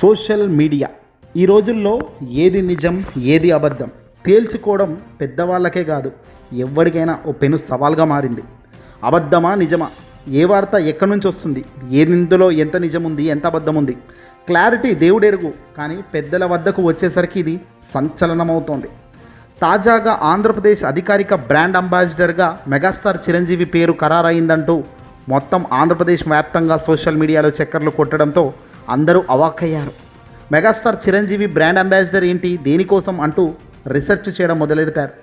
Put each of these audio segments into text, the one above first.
Social media ఈ రోజుల్లో ఏది నిజం ఏది అబద్ధం తేల్చుకోవడం పెద్దవాళ్ళకే కాదు ఎవరికైనా ఓ పెను సవాల్గా మారింది. అబద్ధమా నిజమా, ఏ వార్త ఎక్కడి నుంచి వస్తుంది, ఇందులో ఎంత నిజం ఉంది ఎంత అబద్ధం ఉంది, క్లారిటీ దేవుడెరుగు. కానీ పెద్దల వద్దకు వచ్చేసరికి ఇది సంచలనమవుతోంది. తాజాగా ఆంధ్రప్రదేశ్ అధికారిక బ్రాండ్ అంబాసిడర్గా మెగాస్టార్ చిరంజీవి పేరు ఖరారైందంటూ మొత్తం ఆంధ్రప్రదేశ్ వ్యాప్తంగా సోషల్ మీడియాలో చక్కర్లు కొట్టడంతో అందరూ అవాక్కయ్యారు. మెగాస్టార్ చిరంజీవి బ్రాండ్ అంబాసిడర్ ఏంటి, దేనికోసం అంటూ రీసెర్చ్ చేయడం మొదలెడతారు.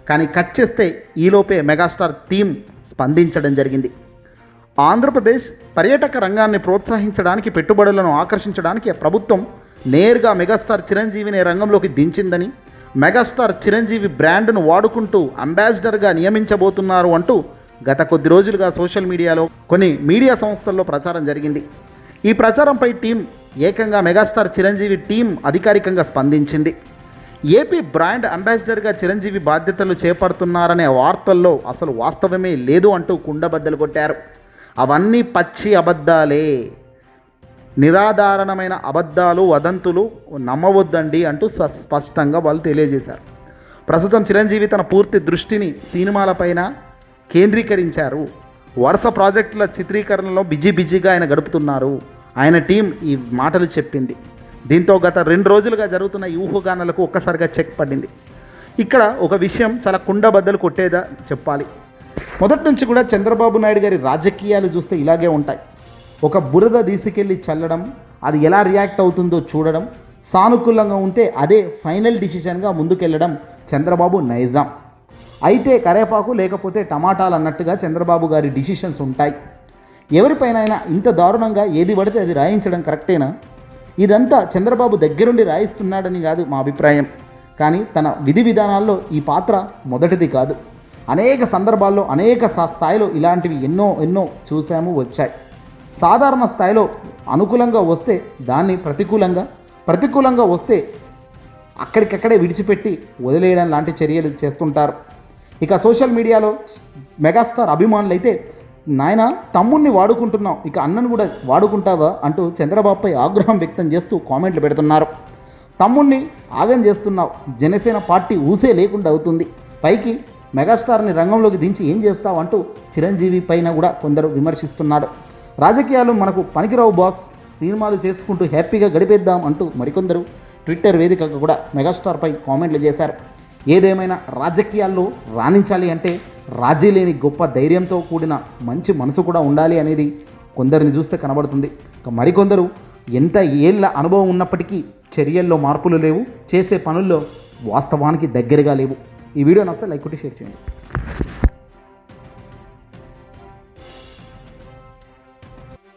కానీ కట్ చేస్తే ఈలోపే మెగాస్టార్ టీం స్పందించడం జరిగింది. ఆంధ్రప్రదేశ్ పర్యాటక రంగాన్ని ప్రోత్సహించడానికి, పెట్టుబడులను ఆకర్షించడానికి ప్రభుత్వం నేరుగా మెగాస్టార్ చిరంజీవిని రంగంలోకి దించిందని, మెగాస్టార్ చిరంజీవి బ్రాండ్ను వాడుకుంటూ అంబాసిడర్గా నియమించబోతున్నారు అంటూ గత కొద్ది రోజులుగా సోషల్ మీడియాలో కొన్ని మీడియా సంస్థల్లో ప్రచారం జరిగింది. ఈ ప్రచారంపై టీం ఏకంగా మెగాస్టార్ చిరంజీవి టీం అధికారికంగా స్పందించింది. ఏపీ బ్రాండ్ అంబాసిడర్గా చిరంజీవి బాధ్యతలు చేపడుతున్నారనే వార్తల్లో అసలు వాస్తవమే లేదు అంటూ కుండబద్దలు కొట్టారు. అవన్నీ పచ్చి అబద్ధాలే, నిరాధారణమైన అబద్ధాలు, వదంతులు నమ్మవద్దండి అంటూ స్పష్టంగా వాళ్ళు తెలియజేశారు. ప్రస్తుతం చిరంజీవి తన పూర్తి దృష్టిని సినిమాలపైన కేంద్రీకరించారు. వరుస ప్రాజెక్టుల చిత్రీకరణలో బిజీగా ఆయన గడుపుతున్నారు. ఆయన టీం ఈ మాటలు చెప్పింది. దీంతో గత 2 రోజులుగా జరుగుతున్న ఈ ఊహాగానాలకు ఒక్కసారిగా చెక్ పడింది. ఇక్కడ ఒక విషయం చాలా కుండబద్దలు కొట్టేదా చెప్పాలి. మొదటి నుంచి కూడా చంద్రబాబు నాయుడు గారి రాజకీయాలు చూస్తే ఇలాగే ఉంటాయి. ఒక బురద తీసుకెళ్ళి చల్లడం, అది ఎలా రియాక్ట్ అవుతుందో చూడడం, సానుకూలంగా ఉంటే అదే ఫైనల్ డిసిషన్గా ముందుకెళ్ళడం చంద్రబాబు నైజాం. అయితే కరేపాకు లేకపోతే టమాటాలు అన్నట్టుగా చంద్రబాబు గారి డిసిషన్స్ ఉంటాయి. ఎవరిపైనైనా ఇంత దారుణంగా ఏది పడితే అది రాయించడం కరెక్టేనా? ఇదంతా చంద్రబాబు దగ్గరుండి రాయిస్తున్నాడని కాదు మా అభిప్రాయం. కానీ తన విధి విధానాల్లో ఈ పాత్ర మొదటిది కాదు. అనేక సందర్భాల్లో అనేక స్థాయిలో ఇలాంటివి ఎన్నో చూసాము, వచ్చాయి. సాధారణ స్థాయిలో అనుకూలంగా వస్తే దాన్ని ప్రతికూలంగా వస్తే అక్కడికక్కడే విడిచిపెట్టి వదిలేయడం లాంటి చర్యలు చేస్తుంటారు. ఇక సోషల్ మీడియాలో మెగాస్టార్ అభిమానులు అయితే, నాయన తమ్ముడిని వాడుకుంటున్నావు, ఇక అన్నను కూడా వాడుకుంటావా అంటూ చంద్రబాబుపై ఆగ్రహం వ్యక్తం చేస్తూ కామెంట్లు పెడుతున్నారు. తమ్ముడిని ఆగం చేస్తున్నావు, జనసేన పార్టీ ఊసే లేకుండా అవుతుంది, పైకి మెగాస్టార్ని రంగంలోకి దించి ఏం చేస్తావు అంటూ చిరంజీవి పైన కూడా కొందరు విమర్శిస్తున్నాడు. రాజకీయాలు మనకు పనికిరావు బాస్, సినిమాలు చేసుకుంటూ హ్యాపీగా గడిపేద్దాం అంటూ మరికొందరు ట్విట్టర్ వేదికగా కూడా మెగాస్టార్పై కామెంట్లు చేశారు. ఏదేమైనా రాజకీయాల్లో రాణించాలి అంటే రాజీ లేని గొప్ప ధైర్యంతో కూడిన మంచి మనసు కూడా ఉండాలి అనేది కొందరిని చూస్తే కనబడుతుంది. మరికొందరు ఎంత ఏళ్ళ అనుభవం ఉన్నప్పటికీ చర్యల్లో మార్పులు లేవు, చేసే పనుల్లో వాస్తవానికి దగ్గరగా లేవు. ఈ వీడియో నచ్చితే లైక్ కొట్టి షేర్ చేయండి.